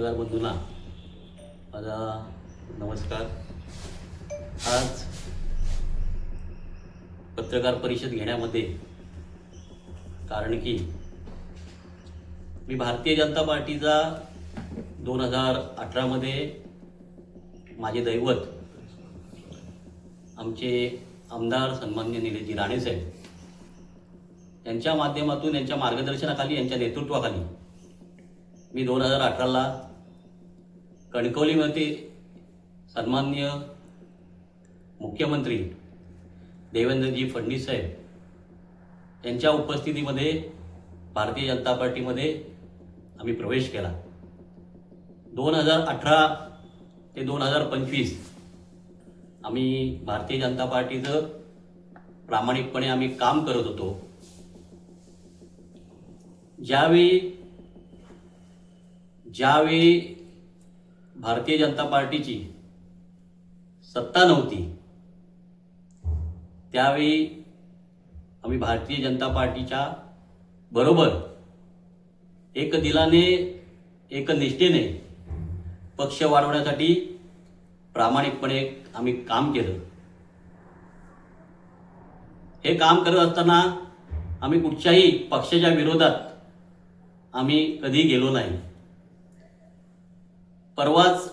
पत्रकार बंधूंना माझा नमस्कार। आज पत्रकार परिषद घेण्यामध्ये कारण की मी भारतीय जनता पार्टीचा 2018 मध्ये माझे दैवत आमचे आमदार सन्माननीय निलेशजी राणे साहेब यांच्या माध्यमातून, यांच्या मार्गदर्शनाखाली, यांच्या नेतृत्वाखाली मी 2018ला कणकवलीमध्ये सन्माननीय मुख्यमंत्री देवेंद्रजी फडणवीस साहेब यांच्या उपस्थितीमध्ये भारतीय जनता पार्टीमध्ये आम्ही प्रवेश केला। 2018 ते 2025 आम्ही भारतीय जनता पार्टीचं प्रामाणिकपणे आम्ही काम करत होतो। ज्यावेळी भारतीय जनता पार्टीची सत्ता नव्हती त्यावेळी आम्ही भारतीय जनता पार्टीच्या बरोबर एक दिलाने, एक निष्ठेने पक्ष वाढवण्यासाठी प्रामाणिकपणे आम्ही काम केलं। हे काम करत असताना आम्ही कुठच्याही पक्षाच्या विरोधात आम्ही कधी गेलो नाही। परवाच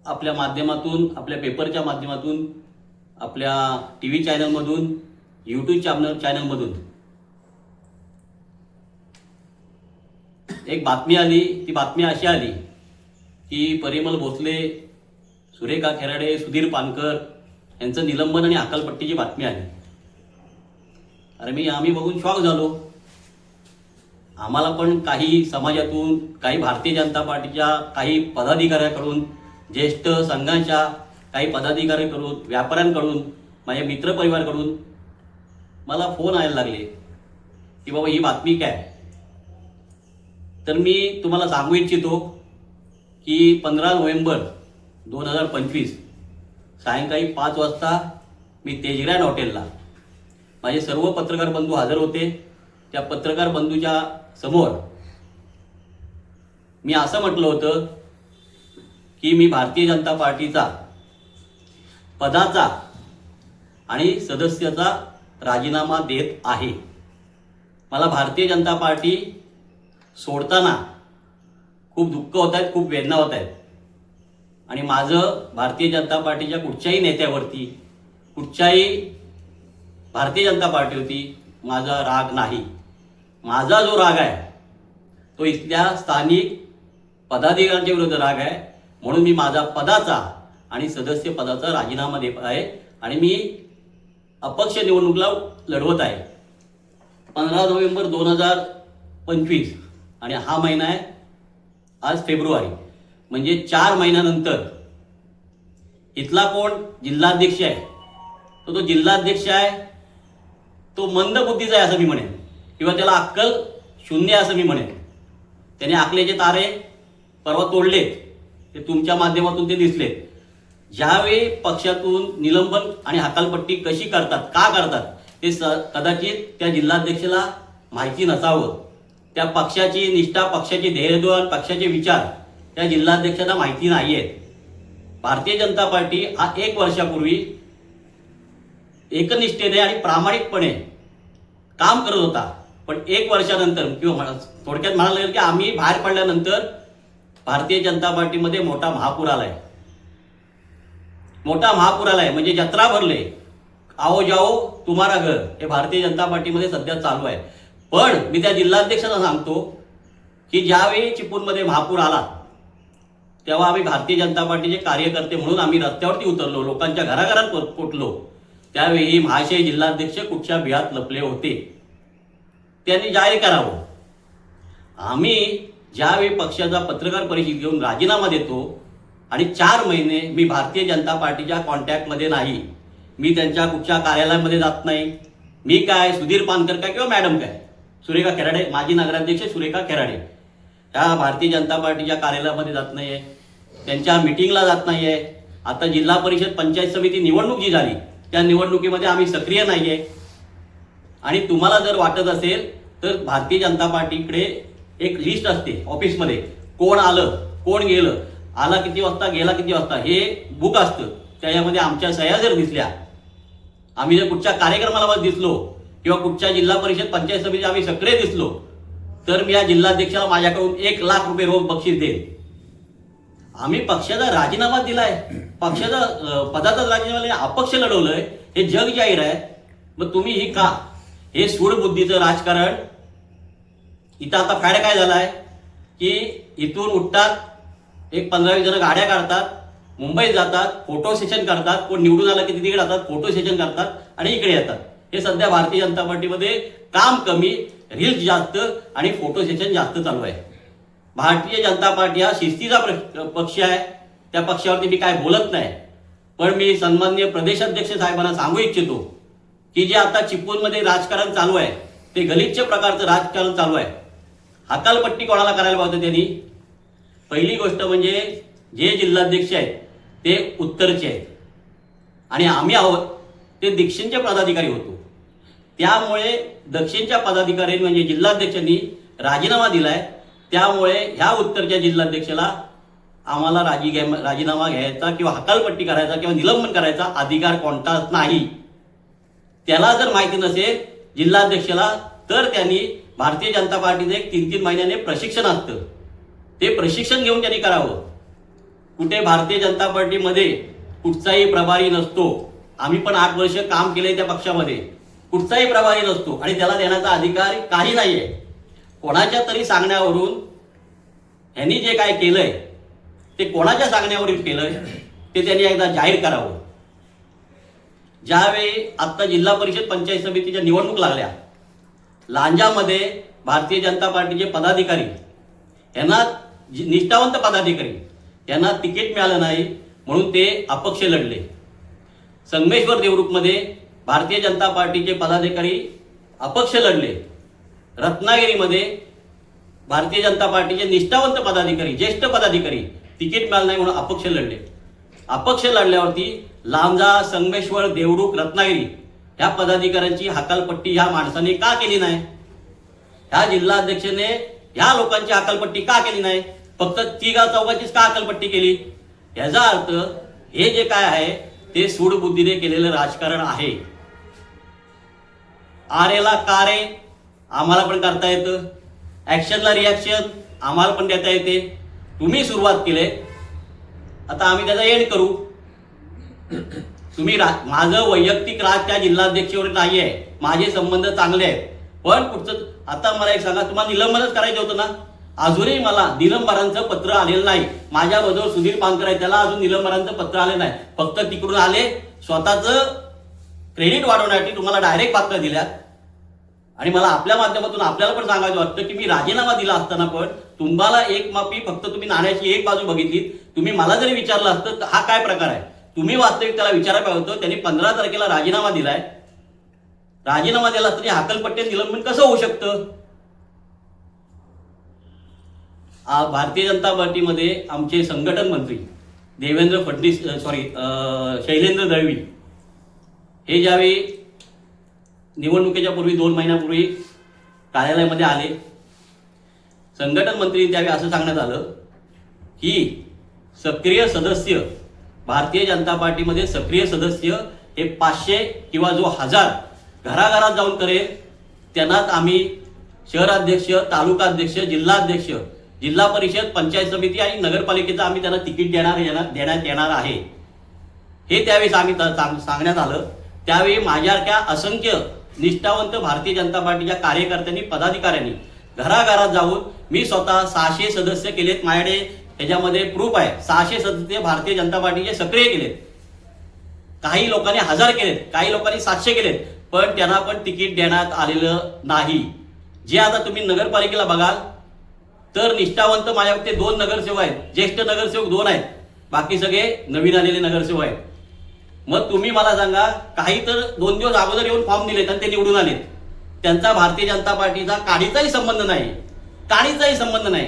आपल्या माध्यमातून, आपल्या पेपरच्या माध्यमातून, आपल्या टीव्ही चॅनलमधून, यूट्यूब चॅनलमधून एक बातमी आली। ती बातमी अशी आली की परिमल भोसले, सुरेखा खेराडे, सुधीर पानकर यांचं निलंबन आणि हकालपट्टीची बातमी आली। आम्ही बघून शॉक झालो। आम्हाला पण काही समाजातून, काही भारतीय जनता पार्टीच्या काही पदाधिकाऱ्याकडून, ज्येष्ठ संघांच्या काही पदाधिकाऱ्यांकडून, व्यापाऱ्यांकडून, माझ्या मित्रपरिवाराकडून मला फोन यायला लागले की बाबा ही बातमी काय। तर मी तुम्हाला सांगू इच्छितो की 15 नोव्हेंबर 2025 सायंकाळी 5 वाजता मी तेजग्रॅन्ड हॉटेलला, माझे सर्व पत्रकार बंधू हजर होते। त्या पत्रकार बंधूच्या समोर मी असं म्हटलं होतं की मी भारतीय जनता पार्टीचा पदाचा आणि सदस्याचा राजीनामा देत आहे। मला भारतीय जनता पार्टी सोडताना खूप दुःख होत आहेत, खूप वेदना होत आहेत आणि माझं भारतीय जनता पार्टीच्या कुठच्याही नेत्यावरती, कुठच्याही भारतीय जनता पार्टीवरती माझा राग नाही। माझा जो राग आहे तो इथल्या स्थानिक पदाधिकाऱ्यांच्या विरुद्ध राग आहे। म्हणून मी माझा पदाचा आणि सदस्य पदाचा राजीनामा देत आहे आणि मी अपक्ष निवडणुकीला लढवत आहे। 15 नोव्हेंबर 2025 आणि हा महिना आहे आज फेब्रुवारी, म्हणजे 4 महिन्यानंतर इथला कोण जिल्हाध्यक्ष आहे तो जिल्हाध्यक्ष आहे तो मंदबुद्धीचा आहे असं मी म्हणेन, किंवा त्याला अक्कल शून्य असं मी म्हणेन। त्याने आकलेचे तारे परवा तोडलेत, ते तुमच्या माध्यमातून ते दिसलेत। ज्यावेळी पक्षातून निलंबन आणि हकालपट्टी कशी करतात, का करतात ते कदाचित त्या जिल्हाध्यक्षाला माहिती नसावं। त्या पक्षाची निष्ठा, पक्षाची ध्येयधोरण, पक्षाचे विचार त्या जिल्हाध्यक्षाला माहिती नाही आहेत। भारतीय जनता पार्टी हा 1 वर्षापूर्वी एकनिष्ठेने आणि प्रामाणिकपणे काम करत होता, पण 1 वर्षानंतर, किंवा थोडक्यात म्हणायला लागेल की आम्ही बाहेर पडल्यानंतर भारतीय जनता पार्टीमध्ये मोठा महापूर आलाय। मोठा महापूर आलाय म्हणजे जत्रा भरले, आओ जाओ तुम्हारा घर, हे भारतीय जनता पार्टीमध्ये सध्या चालू आहे। पण मी त्या जिल्हाध्यक्षांना सांगतो की ज्यावेळी चिपळूणमध्ये महापूर आला तेव्हा आम्ही भारतीय जनता पार्टीचे कार्यकर्ते म्हणून आम्ही रस्त्यावरती उतरलो, लोकांच्या घराघरात पोचलो। त्यावेळी महाशय जिल्हाध्यक्ष कुठच्या बिळात लपले होते, त्यांनी जाहीर करावं। आम्ही ज्यावेळी पक्षाचा पत्रकार परिषद घेऊन राजीनामा देतो आणि 4 महिने मी भारतीय जनता पार्टीच्या कॉन्टॅक्टमध्ये नाही, मी त्यांच्या कुठच्या कार्यालयामध्ये जात नाही। मी काय, सुधीर पानकर काय, किंवा मॅडम काय, सुरेखा खेराडे, माजी नगराध्यक्ष सुरेखा खेराडे, त्या भारतीय जनता पार्टीच्या कार्यालयामध्ये जात नाही आहे, त्यांच्या मिटिंगला जात नाही आहे। आता जिल्हा परिषद पंचायत समिती निवडणूक जी झाली त्या निवडणुकीमध्ये आम्ही सक्रिय नाही आहे। आणि तुम्हाला जर वाटत असेल तर भारतीय जनता पार्टीकडे एक लिस्ट असते ऑफिसमध्ये, कोण आलं कोण गेलं, आला किती वाजता, गेला किती वाजता, हे बुक असतं. त्याच्यामध्ये आमच्या सह्या जर दिसल्या, आम्ही जर कुठच्या कार्यक्रमाला दिसलो किंवा कुठच्या जिल्हा परिषद पंचायत समिती आम्ही सक्रिय दिसलो, तर मी या जिल्हाध्यक्षाला माझ्याकडून 1 लाख रुपये रोख बक्षीस देईन. आम्ही पक्षाचा राजीनामा दिलाय, पक्षाचा पदाचा राजीनामा दिला, अपक्ष लढवलंय, हे जग जाहीर आहे. मग तुम्ही ही का, हे सूडबुद्धीचं राजकारण. इथं आता फॅड काय झालाय की इथून उठतात, एक 15-20 जण गाड्या काढतात, मुंबईत जातात, फोटो सेशन करतात, कोण निवडून आलं की तिकडे जातात, फोटो सेशन करतात आणि इकडे येतात. हे सध्या भारतीय जनता पार्टीमध्ये काम कमी, रील्स जास्त आणि फोटो सेशन जास्त चालू आहे. भारतीय जनता पार्टी हा शिस्तीचा पक्ष आहे. त्या पक्षावरती मी काय बोलत नाही, पण मी सन्माननीय प्रदेशाध्यक्ष साहेबांना सांगू इच्छितो की जे आता चिपळूणमध्ये राजकारण चालू आहे, ते गलिच्छ प्रकारचं राजकारण चालू आहे. हकालपट्टी कोणाला करायला पाहिजे त्यांनी? पहिली गोष्ट म्हणजे जे जिल्हाध्यक्ष आहेत ते उत्तरचे आहेत आणि आम्ही आहोत ते दक्षिणचे पदाधिकारी होतो. त्यामुळे दक्षिणच्या पदाधिकारी म्हणजे जिल्हाध्यक्षांनी राजीनामा दिलाय. त्यामुळे ह्या उत्तरच्या जिल्हाध्यक्षाला आम्हाला राजीनामा घ्यायचा किंवा हकालपट्टी करायचा किंवा निलंबन करायचा अधिकार कोणताच नाही. त्याला जर माहिती नसेल जिल्हाध्यक्षाला, तर त्यांनी भारतीय जनता पार्टीचं एक 3-3 महिन्याने प्रशिक्षण असतं, ते प्रशिक्षण घेऊन त्यांनी करावं. कुठे भारतीय जनता पार्टीमध्ये कुठचाही प्रभारी नसतो. आम्ही पण 8 वर्ष काम केले त्या पक्षामध्ये, कुठचाही प्रभारी नसतो आणि त्याला देण्याचा अधिकार काही नाहीये. कोणाच्या तरी सांगण्यावरून ह्यांनी जे काय केलंय ते कोणाच्या सांगण्यावरून केलंय ते त्यांनी एकदा जाहीर करावं. ज्यावेळी आता जिल्हा परिषद पंचायत समितीच्या निवडणूक लागल्या, लांजामध्ये भारतीय जनता पार्टीचे पदाधिकारी यांना, निष्ठावंत पदाधिकारी यांना तिकीट मिळालं नाही म्हणून ते अपक्ष लढले. संगमेश्वर देवरुखमध्ये भारतीय जनता पार्टीचे पदाधिकारी अपक्ष लढले. रत्नागिरीमध्ये भारतीय जनता पार्टीचे निष्ठावंत पदाधिकारी, ज्येष्ठ पदाधिकारी तिकीट मिळालं नाही म्हणून अपक्ष लढले. अपक्ष लढल्यावरती लांजा, संगमेश्वर, देवरुख, रत्नागिरी ह्या पदाधिकाऱ्यांची हकालपट्टी ह्या माणसाने का केली नाही? ह्या जिल्हाध्यक्षाने ह्या लोकांची हकालपट्टी का केली नाही? फक्त 3-4चीच का हकालपट्टी केली? याचा अर्थ हे जे काय आहे ते सूडबुद्धीने केलेलं राजकारण आहे. आरेला का रे आम्हाला पण करता येतं, ऍक्शनला रिॲक्शन आम्हाला पण देता येते. तुम्ही सुरुवात केले, आता आम्ही त्याचा एंड करू. तुम्ही माझं वैयक्तिक राज त्या जिल्हाध्यक्षावर नाही आहे, माझे संबंध चांगले आहेत, पण पुढचं आता मला एक सांगा, तुम्हाला निलंबनच करायचं होतं ना? अजूनही मला निलंबनाचं पत्र आलेलं नाही. माझ्या बरोबर सुधीर पानकर आहे, त्याला अजून निलंबनाचं पत्र आले नाही. फक्त तिकडून आले, स्वतःचं क्रेडिट वाढवण्यासाठी तुम्हाला डायरेक्ट पात्र दिल्यात. आणि मला आपल्या माध्यमातून आपल्याला पण सांगायचं वाटतं की मी राजीनामा दिला असताना पण तुम्हाला एक मापी, फक्त तुम्ही नाण्याची एक बाजू बघितली. तुम्ही मला जरी विचारलं असतं तर हा काय प्रकार आहे, तुम्ही वास्तविक त्याला विचारायला पाहिजे होतं. त्यांनी 15 तारखेला राजीनामा दिलाय. राजीनामा दिला असता हकालपट्टी निलंबन कसं होऊ शकतं? भारतीय जनता पार्टीमध्ये आमचे संघटन मंत्री देवेंद्र फडणवीस, शैलेंद्र दळवी हे ज्यावेळी निवडणुकीच्या पूर्वी 2 महिन्यापूर्वी कार्यालयामध्ये आले, संघटन मंत्री त्यावेळी असं सांगण्यात आलं की सक्रिय सदस्य, भारतीय जनता पार्टीमध्ये सक्रिय सदस्य हे 500 किंवा जो 1000 घराघरात जाऊन करेल त्यांनाच आम्ही शहराध्यक्ष, तालुकाध्यक्ष, जिल्हाध्यक्ष, जिल्हा परिषद, पंचायत समिती आणि नगरपालिकेचं आम्ही त्यांना तिकीट देण्यात येणार आहे. हे त्यावेळी सांगण्यात आलं. त्यावेळी माझ्यासारख्या असंख्य निष्ठावंत भारतीय जनता पार्टीच्या कार्यकर्त्यांनी, पदाधिकाऱ्यांनी घराघरात जाऊन मी स्वतः 600 सदस्य केलेत. माझ्याकडे ह्याच्यामध्ये प्रूफ आहे. 600 सदस्य भारतीय जनता पार्टीचे सक्रिय केलेत. काही लोकांनी 1000 केलेत, काही लोकांनी 700 केलेत, पण त्यांना पण तिकीट देण्यात आलेलं नाही. जे आता तुम्ही नगरपालिकेला बघाल तर निष्ठावंत माझ्याकडे 2 नगरसेवक आहेत, ज्येष्ठ नगरसेवक 2 आहेत, बाकी सगळे नवीन आलेले नगरसेवक आहेत. मग तुम्ही मला सांगा, काही तर 2 दिवस अगोदर येऊन फॉर्म दिलेत आणि ते निवडून आलेत. त्यांचा भारतीय जनता पार्टीचा काडीचाही संबंध नाही, काडीचाही संबंध नाही.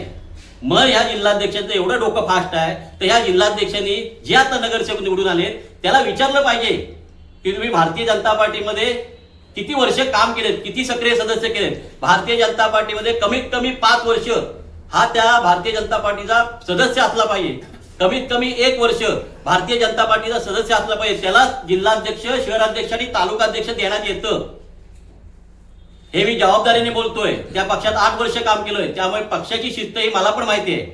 मग ह्या जिल्हाध्यक्षाचं एवढं डोकं फास्ट आहे तर ह्या जिल्हाध्यक्षांनी जे आता नगरसेवक निवडून आलेत त्याला विचारलं पाहिजे की तुम्ही भारतीय जनता पार्टीमध्ये किती वर्ष काम केलेत, किती सक्रिय सदस्य केलेत. भारतीय जनता पार्टीमध्ये कमीत कमी 5 वर्ष हा त्या भारतीय जनता पार्टीचा सदस्य असला पाहिजे. कमीत कमी 1 वर्ष भारतीय जनता पार्टीचा सदस्य असला पाहिजे. त्याला जिल्हाध्यक्ष, शहराध्यक्ष आणि तालुकाध्यक्ष देण्यात येतं. हे मी जबाबदारीने बोलतोय. त्या पक्षात 8 वर्ष काम केलंय, त्यामुळे पक्षाची शिस्त ही मला पण माहिती आहे.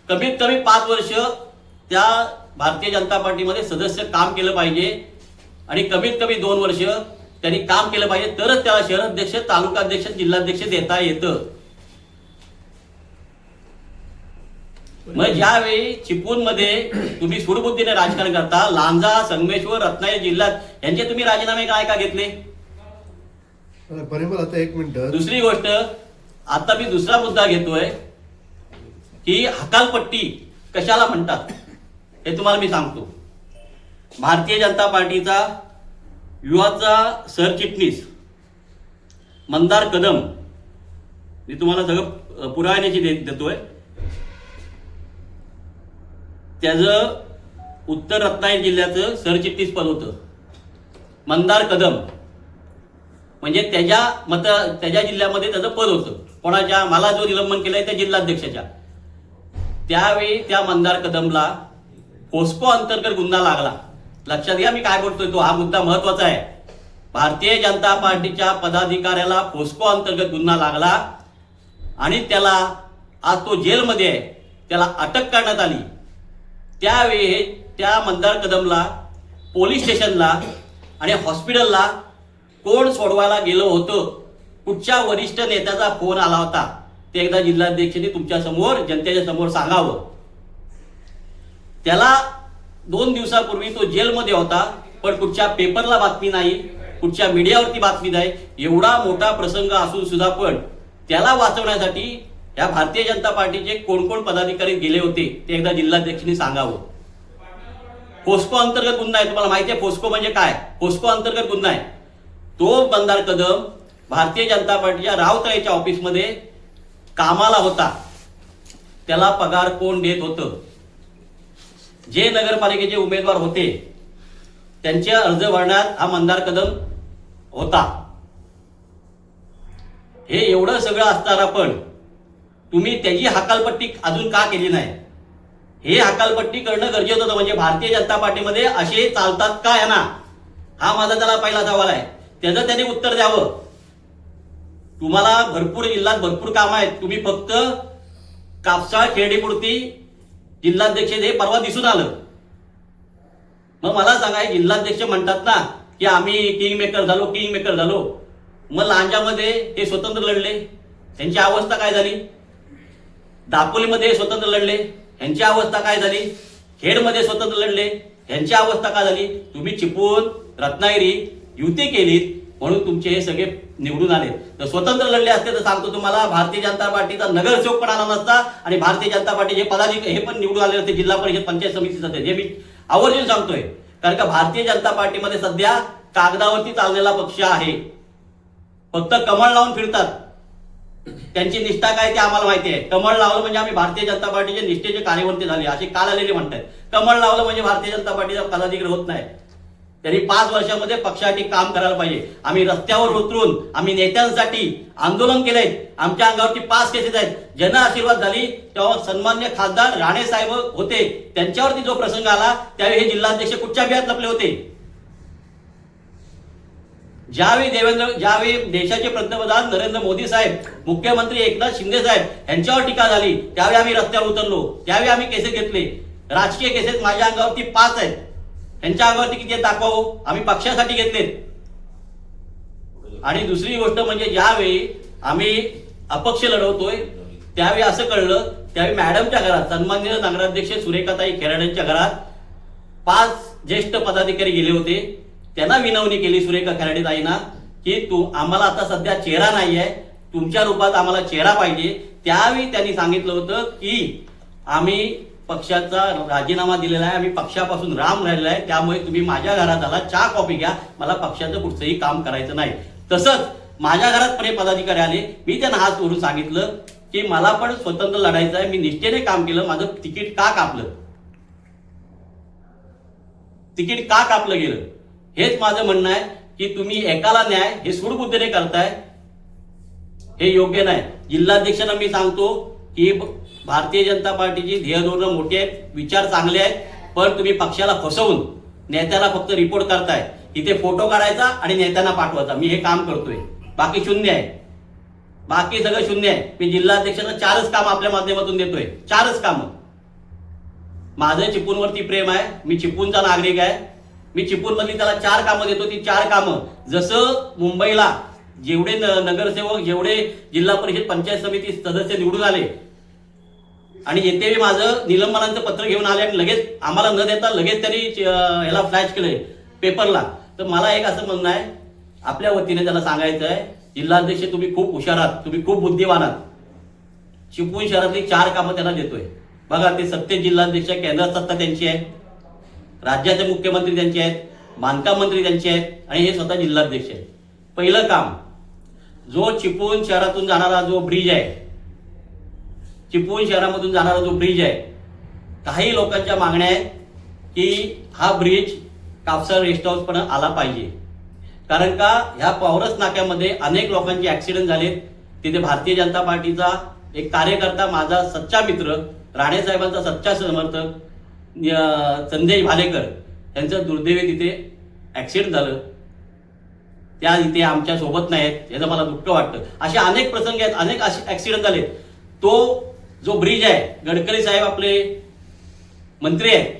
कमीत कमी 5 वर्ष त्या भारतीय जनता पार्टीमध्ये सदस्य काम केलं पाहिजे आणि कमीत कमी 2 वर्ष त्यांनी काम केलं पाहिजे, तरच त्याला शहराध्यक्ष, तालुकाध्यक्ष, जिल्हाध्यक्ष देता येतं. मग ज्यावेळी चिपळूणमध्ये तुम्ही सूडबुद्धीने राजकारण करता, लांजा, संगमेश्वर, रत्नागिरी जिल्ह्यात यांचे तुम्ही राजीनामे काय का घेतले? परिमल आता 1 मिनिट. दुसरी गोष्ट, आता मी दुसरा मुद्दा घेतोय की हकालपट्टी कशाला म्हणतात हे तुम्हाला मी सांगतो. भारतीय जनता पार्टीचा युवाचा सरचिटणीस मंदार कदम, मी तुम्हाला सगळं पुराव्याची देतोय, त्याचं उत्तर रत्नागिरी जिल्ह्याचं सरचिटणीस पद होतं. मंदार कदम म्हणजे त्याच्या जिल्ह्यामध्ये त्याचं पद होतं. कोणाच्या? मला जो निलंबन केलंय त्या जिल्हाध्यक्षाच्या. त्यावेळी त्या मंदार कदमला पोस्को अंतर्गत गुन्हा लागला. लक्षात घ्या मी काय बोलतोय, तो हा मुद्दा महत्वाचा आहे. भारतीय जनता पार्टीच्या पदाधिकाऱ्याला पोस्को अंतर्गत गुन्हा लागला आणि त्याला आज तो जेलमध्ये आहे, त्याला अटक करण्यात आली. त्यावेळी त्या मंदार कदमला पोलीस स्टेशनला आणि हॉस्पिटलला कोण सोडवायला गेलं होतं? कुठच्या वरिष्ठ नेत्याचा फोन आला होता? ते एकदा जिल्हाध्यक्षांनी तुमच्या समोर, जनतेच्या समोर सांगावं. त्याला 2 दिवसापूर्वी तो जेलमध्ये होता, पण कुठच्या पेपरला बातमी नाही, कुठच्या मीडियावरती बातमी नाही. एवढा मोठा प्रसंग असून सुद्धा पण त्याला वाचवण्यासाठी या भारतीय जनता पार्टीचे कोण कोण पदाधिकारी गेले होते ते एकदा जिल्हाध्यक्षांनी सांगावं. पोस्को अंतर्गत गुन्हा आहे, तुम्हाला माहिती आहे पोस्को म्हणजे काय? पोस्को अंतर्गत गुन्हा आहे. तो मंदार कदम भारतीय जनता पार्टीच्या रावतळेच्या ऑफिसमध्ये कामाला होता. त्याला पगार कोण देत होतं? जे नगरपालिकेचे उमेदवार होते त्यांचे अर्ज भरण्यात हा मंदार कदम होता. हे एवढं सगळं असताना पण तुम्ही त्याची हकालपट्टी अजून का केली नाही? हे हकालपट्टी करणं गरजेचं होतं. म्हणजे भारतीय जनता पार्टीमध्ये असे चालतात का यांना? हा माझा त्याला पहिला सवाल आहे. त्याचं त्यांनी उत्तर द्यावं. तुम्हाला भरपूर जिल्ह्यात भरपूर कामं आहेत, तुम्ही फक्त कापसाळ खेरडीपुरती जिल्हाध्यक्ष हे परवा दिसून आलं. मग मला सांगा, जिल्हाध्यक्ष म्हणतात ना की आम्ही किंग मेकर झालो. मग लांजामध्ये हे स्वतंत्र लढले, त्यांची अवस्था काय झाली? दापोलीमध्ये स्वतंत्र लढले, यांची अवस्था काय झाली? खेडमध्ये स्वतंत्र लढले, यांची अवस्था काय झाली? तुम्ही चिपळूण, रत्नागिरी युती केलीत म्हणून तुमचे हे सगळे निवडून आले. तर स्वतंत्र लढले असते तर सांगतो तुम्हाला, भारतीय जनता पार्टीचा नगरसेवक पण आला नसता आणि भारतीय जनता पार्टीचे पदाधिकारी हे पण निवडून आले असते, जिल्हा परिषद पंचायत समिती सदस्य. हे मी आवर्जून सांगतोय, कारण का भारतीय जनता पार्टीमध्ये सध्या कागदावरती चाललेला पक्ष आहे. फक्त कमळ लावून फिरतात. त्यांची निष्ठा काय ते आम्हाला माहिती आहे. कमळ लावलं म्हणजे आम्ही भारतीय जनता पार्टीचे निष्ठेचे कार्यकर्ते झाले असे काल आलेले म्हणतात. कमळ लावलं म्हणजे भारतीय जनता पार्टीचा पदाधिकारी होत नाही. त्यांनी 5 वर्षामध्ये पक्षासाठी काम करायला पाहिजे. आम्ही रस्त्यावर उतरून आम्ही नेत्यांसाठी आंदोलन केलंय. आमच्या अंगावरती 5 केसेस आहेत. जन आशीर्वाद झाली तेव्हा सन्मान्य खासदार राणे साहेब होते, त्यांच्यावरती जो प्रसंग आला त्यावेळी हे जिल्हाध्यक्ष कुठच्या बियात लपले होते? ज्यावेळी देशाचे पंतप्रधान नरेंद्र मोदी साहेब, मुख्यमंत्री एकनाथ शिंदे साहेब यांच्यावर टीका झाली त्यावेळी आम्ही रस्त्यावर उतरलो, त्यावेळी आम्ही केसेस घेतले. राजकीय केसेस माझ्या अंगावरती 5 आहेत, त्यांच्या अंगावरती किती दाखवावं? आम्ही पक्षासाठी घेतलेत. आणि दुसरी गोष्ट म्हणजे ज्यावेळी आम्ही अपक्ष लढवतोय त्यावेळी असं कळलं, त्यावेळी मॅडमच्या घरात, सन्माननीय नगराध्यक्ष सुरेखाताई खेराडेंच्या घरात 5 ज्येष्ठ पदाधिकारी गेले होते. त्यांना विनवणी केली सुरेखा खेराडेताईंना की आम्हाला आता सध्या चेहरा नाही आहे, तुमच्या रूपात आम्हाला चेहरा पाहिजे. त्यावेळी त्यांनी सांगितलं होतं की आम्ही पक्षाचा राजीनामा दिलेला आहे, आम्ही पक्षापासून राम राहिलेला आहे, त्यामुळे तुम्ही माझ्या घरात आला, चहा कॉफी घ्या, मला पक्षाचं कुठचंही काम करायचं नाही. तसंच माझ्या घरात पण हे पदाधिकारी आले, मी त्यांना हात जोडून सांगितलं की मला पण स्वतंत्र लढायचं आहे, मी निष्ठेने काम केलं, माझं तिकीट का कापलं गेलं? हेच माझं म्हणणं आहे की तुम्ही एकाला न्याय हे सूडबुद्धीने करताय, हे योग्य नाही. जिल्हाध्यक्षांना मी सांगतो की भारतीय जनता पार्टीची ध्येयधोरणं मोठी आहेत, विचार चांगले आहेत, पण तुम्ही पक्षाला फसवून नेत्याला फक्त रिपोर्ट करताय, इथे फोटो काढायचा आणि नेत्यांना पाठवायचा. मी हे काम करतोय, बाकी शून्य आहे, बाकी सगळं शून्य आहे. मी जिल्हाध्यक्षांना 4च काम आपल्या माध्यमातून देतोय, 4च कामं. माझं चिपळूणवरती प्रेम आहे, मी चिपळूणचा नागरिक आहे, मी चिपळूणमधली त्याला 4 कामं देतो. ती 4 कामं जसं मुंबईला जेवढे नगरसेवक, जेवढे जिल्हा परिषद पंचायत समिती सदस्य निवडून आले आणि येथे माझं निलंबनाचं पत्र घेऊन आले आणि लगेच आम्हाला न देता लगेच त्यांनी ह्याला फ्लॅश केलंय पेपरला. तर मला एक असं म्हणणं आहे, आपल्या वतीने त्याला सांगायचं आहे, जिल्हाध्यक्ष तुम्ही खूप हुशार आहात, तुम्ही खूप बुद्धिवान आहात. चिपळूण शहरातली 4 कामं त्यांना देतोय. बघा, ते सत्तेत जिल्हाध्यक्ष, केंद्रात सत्ता त्यांची आहे, राज्याचे मुख्यमंत्री त्यांचे आहेत, बांधकाम मंत्री त्यांचे आहेत आणि हे स्वतः जिल्हाध्यक्ष आहेत. पहिलं काम, जो चिपळूण शहरातून जाणारा जो ब्रिज आहे, चिपळूण शहरामधून जाणारा जो ब्रिज आहे, काही लोकांच्या मागण्या आहेत की हा ब्रिज कापसा रेस्ट हाऊस पण आला पाहिजे. कारण का ह्या पावरस नाक्यामध्ये अनेक लोकांचे ऍक्सिडेंट झालेत. तिथे भारतीय जनता पार्टीचा एक कार्यकर्ता, माझा सच्चा मित्र, राणे साहेबांचा सच्चा समर्थक संजय भालेकर यांचं दुर्दैवी तिथे ऍक्सिडेंट झालं. त्या इथे आमच्या सोबत नाहीत, याचं मला दुःख वाटतं. असे अनेक प्रसंग आहेत, अनेक असे ऍक्सिडेंट झालेत. तो जो ब्रिज आहे, गडकरी साहेब आपले मंत्री आहेत,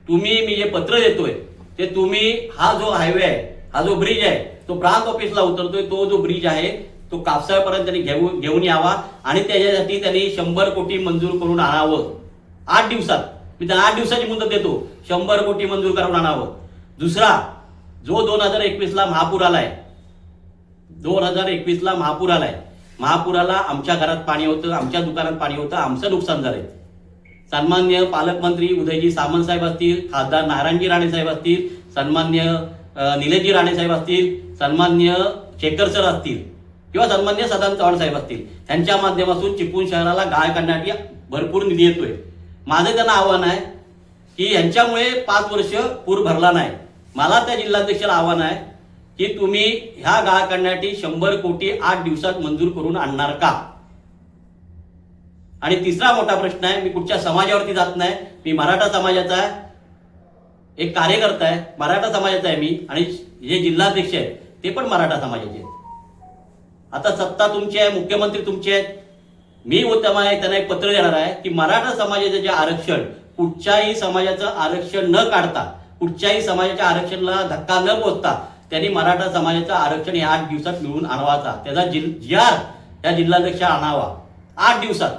तुम्ही मी जे पत्र देतोय ते तुम्ही हा जो हायवे आहे, हा जो ब्रिज आहे, तो प्रांत ऑफिसला उतरतोय. तो जो ब्रिज आहे तो कापसाळ्यापर्यंत त्यांनी घेऊन यावा आणि त्याच्यासाठी त्यांनी 100 कोटी मंजूर करून आणावं 8 दिवसात. मी त्यांना 8 दिवसाची मुदत देतो, 100 कोटी मंजूर करून आणावं. दुसरा, जो 2021ला महापूर आलाय, 2021ला महापूर आलाय, महापुराला आमच्या घरात पाणी होतं, आमच्या दुकानात पाणी होतं, आमचं नुकसान झालंय. सन्मान्य पालकमंत्री उदयजी सामंत साहेब असतील, खासदार नारायणजी राणे साहेब असतील, सन्मान्य निलेशजी राणे साहेब असतील, सन्मान्य शेखर सर असतील किंवा सन्मान्य सदानंद चव्हाण साहेब असतील, यांच्या माध्यमातून चिपळूण शहराला गाळ काढण्यासाठी भरपूर निधी येतोय. माझं त्यांना आव्हान आहे की यांच्यामुळे 5 वर्ष पूर भरला नाही. मला त्या जिल्हाध्यक्षाला आव्हान आहे की तुम्ही ह्या गाळ काढण्यासाठी 100 कोटी 8 दिवसात मंजूर करून आणणार का? आणि तिसरा मोठा प्रश्न आहे, मी कुठच्या समाजावरती जात नाही, मी मराठा समाजाचा एक कार्यकर्ता आहे, मराठा समाजाचा आहे मी, आणि जे जिल्हाध्यक्ष आहेत ते पण मराठा समाजाचे आहेत. आता सत्ता तुमची आहे, मुख्यमंत्री तुमचे आहेत. मी त्यांना एक पत्र देणार आहे की मराठा समाजाचे जे आरक्षण, कुठच्याही समाजाचं आरक्षण न काढता, कुठच्याही समाजाच्या आरक्षणाला धक्का न पोचता त्यांनी मराठा समाजाचं आरक्षण हे 8 दिवसात मिळवून आणवाचा. त्याचा GR या जिल्हाध्यक्ष आणावा 8 दिवसात.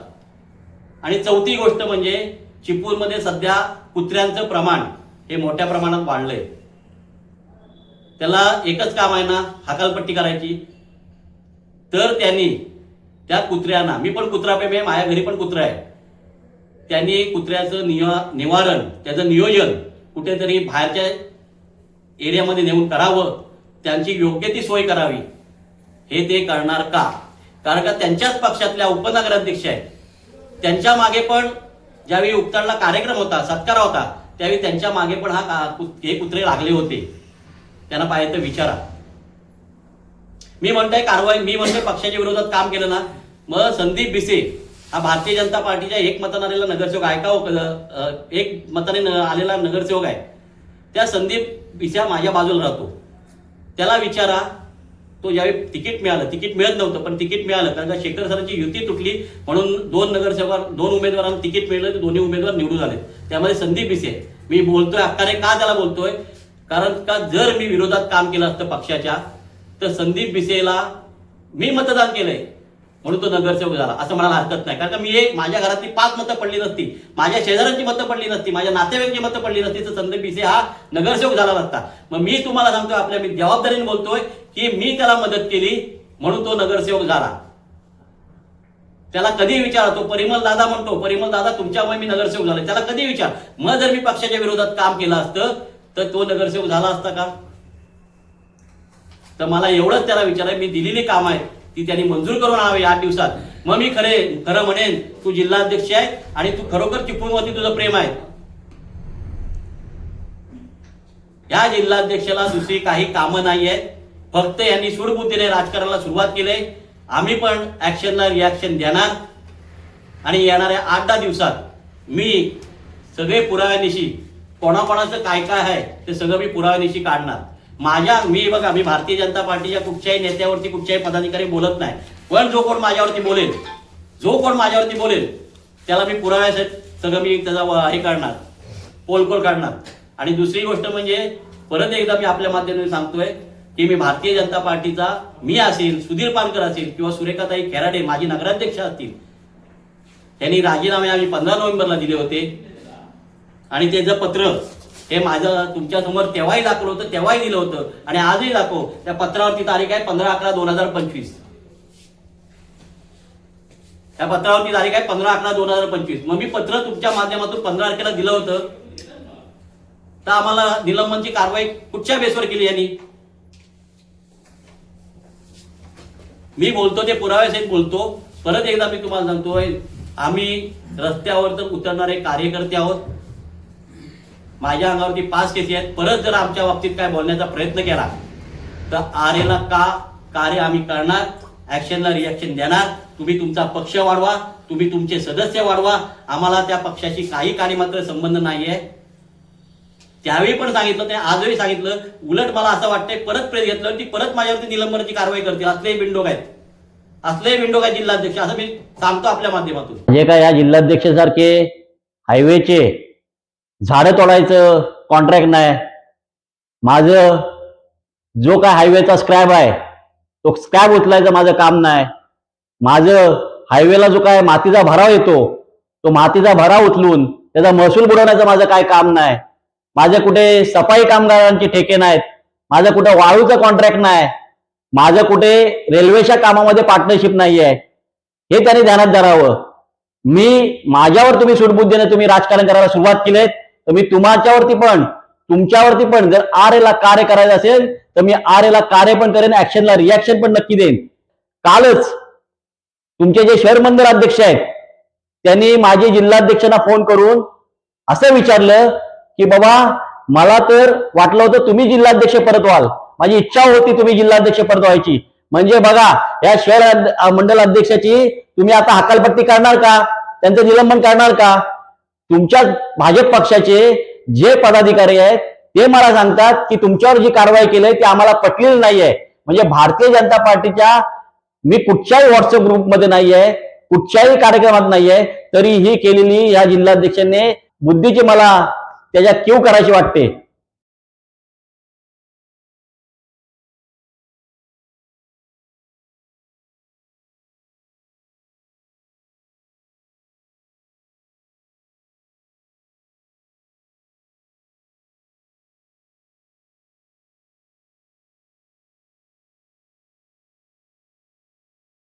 आणि चौथी गोष्ट म्हणजे चिपळूणमध्ये सध्या कुत्र्यांचं प्रमाण हे मोठ्या प्रमाणात वाढलंय. त्याला एकच काम आहे ना, हकालपट्टी करायची. तर त्यांनी त्या कुत्र्यांना, मी पण कुत्राप्रेमी आहे, माझ्या घरी पण कुत्रा आहे, त्यांनी कुत्र्याचं निवारण, त्याचं नियोजन कुठेतरी बाहेरच्या एरियामध्ये नेऊन करावं, त्यांची योग्य ती सोय करावी. हे ते करणार का? कारण का त्यांच्याच पक्षातल्या उपनगराध्यक्ष आहेत, त्यांच्या मागे पण ज्यावेळी उपचारला कार्यक्रम होता, सत्कार होता, त्यावेळी त्यांच्या मागे पण हे कुत्रे लागले होते. त्यांना पाहिजे तर विचारा. मी म्हणतोय कारवाई, मी म्हणतोय पक्षाच्या विरोधात काम केलं ना, मग संदीप बिसे हा भारतीय जनता पार्टीच्या एकमताने आलेला नगरसेवक आहे का? एक मताने आलेला नगरसेवक आहे. त्या संदीप बिसे माझ्या बाजूला राहतो, त्याला विचारा. तो ज्यावेळी तिकीट मिळत नव्हतं, पण तिकीट मिळालं कारण का शेखर सरांची युती तुटली म्हणून 2 उमेदवारांना तिकीट मिळलं, तर दोन्ही उमेदवार निवडून आले. त्यामध्ये संदीप बिसे, मी बोलतोय हक्काने का त्याला बोलतोय, कारण का जर मी विरोधात काम केलं असतं पक्षाच्या, तर संदीप बिसेला मी मतदान केलंय म्हणून तो नगरसेवक झाला असं म्हणायला हरकत नाही. कारण का मी माझ्या घरातली 5 मतं पडली नसती, माझ्या शेजाऱ्यांची मतं पडली नसती, माझ्या नातेवाईकांची मतं पडली नसती, तर संदीप बिसे हा नगरसेवक झाला नसता. मग मी तुम्हाला सांगतोय, आपल्या मी जबाबदारीने बोलतोय की मी त्याला मदत केली म्हणून तो नगरसेवक झाला. त्याला कधी विचारा, तो परिमल दादा म्हणतो, परिमल दादा तुमच्यामुळे मी नगरसेवक झालो, त्याला कधी विचार. मग जर मी पक्षाच्या विरोधात काम केलं असतं तर तो नगरसेवक झाला असता का? तर मला एवढंच त्याला विचाराय, मी दिलेली काम आहे ती त्यांनी मंजूर करून आणावी 8 दिवसात. मग मी खरं म्हणेन तू जिल्हाध्यक्ष आहे आणि तू खरोखर चिपळूणवरती तुझं प्रेम आहे. या जिल्हाध्यक्षाला दुसरी काही कामं नाही आहेत, फक्त यांनी सूडबुद्धीने राजकारणाला सुरुवात केली. आम्ही पण ऍक्शनला रिॲक्शन देणार. आणि येणाऱ्या 8-10 दिवसात मी सगळे पुराव्यानिशी कोणाकोणाचं काय काय आहे ते सगळं मी पुराव्यानिशी काढणार. मी भारतीय जनता पार्टीच्या कुठच्याही नेत्यावरती कुठच्याही पदाधिकारी बोलत नाही, पण जो कोण माझ्यावरती बोलेल त्याला मी पुराव्यासहित सगळं मी त्याचा हे काढणार, पोलखोल काढणार. आणि दुसरी गोष्ट म्हणजे परत एकदा मी आपल्या माध्यमातून सांगतोय की मी भारतीय जनता पार्टीचा, मी असेल, सुधीर पानकर असेल किंवा सुरेखाताई खेराडे माझी नगराध्यक्ष असतील, त्यांनी राजीनामे आम्ही 15 नोव्हेंबरला दिले होते. आणि त्याचं पत्र हे माझं तुमच्यासमोर तेव्हाही दाखवलं होतं, तेव्हाही दिलं होतं आणि आजही दाखव. त्या पत्रावरती तारीख आहे 15/11/2025. त्या पत्रावरती तारीख आहे 15/11/2025. मग मी पत्र तुमच्या माध्यमातून 15 तारखेला दिलं होतं, तर आम्हाला निलंबनची कारवाई कुठच्या बेसवर केली यांनी? मी बोलतो ते पुराव्यासहित बोलतो. परत एकदा मी तुम्हाला सांगतोय, आम्ही रस्त्यावर तर उतरणारे कार्यकर्ते आहोत. माझ्या अंगावरती 5 केसी आहेत. परत जर आमच्या बाबतीत काय बोलण्याचा प्रयत्न केला तर आरेला कार्य आम्ही करणार, ऍक्शनला रिॲक्शन देणार. तुम्ही तुमचा पक्ष वाढवा, तुम्ही तुमचे सदस्य वाढवा, आम्हाला त्या पक्षाशी काही काळी मात्र संबंध नाहीये. त्यावेळी पण सांगितलं, ते आजही सांगितलं. उलट मला असं वाटतंय परत प्रेस घेतलं ती परत माझ्यावरती निलंबनाची कारवाई करतील. असले बिंडोक आहेत जिल्हाध्यक्ष, असं मी सांगतो आपल्या माध्यमातून. जे काय या जिल्हाध्यक्षासारखे हायवेचे झाडं तोडायचं कॉन्ट्रॅक्ट नाही, माझं जो काय हायवेचा स्क्रॅब आहे तो स्क्रॅब उचलायचं माझं काम नाही, माझं हायवेला जो काय मातीचा भराव येतो तो मातीचा भराव उचलून त्याचा महसूल बुडवण्याचं माझं काय काम नाही, माझं कुठे सफाई कामगारांचे ठेके नाहीत, माझं कुठे वाळूचं कॉन्ट्रॅक्ट नाही, माझं कुठे रेल्वेच्या कामामध्ये पार्टनरशिप नाहीये, हे त्यांनी ध्यानात धरावं. माझ्यावर तुम्ही सूडबुद्धीने तुम्ही राजकारण करायला सुरुवात केलीत, तर मी तुमच्यावरती पण जर आरएला कार्य करायचं असेल तर मी आरएला कार्य पण करेन, ऍक्शनला रिॲक्शन पण नक्की देईन. कालच तुमचे जे शहर मंडळ अध्यक्ष आहेत त्यांनी माझे जिल्हाध्यक्षांना फोन करून असं विचारलं की बाबा मला तर वाटलं होतं तुम्ही जिल्हाध्यक्ष परत व्हाल, माझी इच्छा होती तुम्ही जिल्हाध्यक्ष परत व्हायची. म्हणजे बघा, या शहर मंडळ अध्यक्षाची तुम्ही आता हकालपट्टी करणार का, त्यांचं निलंबन करणार का? तुमच्या भाजप पक्षाचे जे पदाधिकारी आहेत ते मला सांगतात की तुमच्यावर जी कारवाई केली ती आम्हाला पटलेली नाहीये. म्हणजे भारतीय जनता पार्टीच्या मी कुठच्याही व्हॉट्सअप ग्रुपमध्ये नाहीये, कुठच्याही कार्यक्रमात नाहीये, तरी ही केलेली या जिल्हाध्यक्षांनी बुद्धीची मला त्याच्यात कीव करायची वाटते.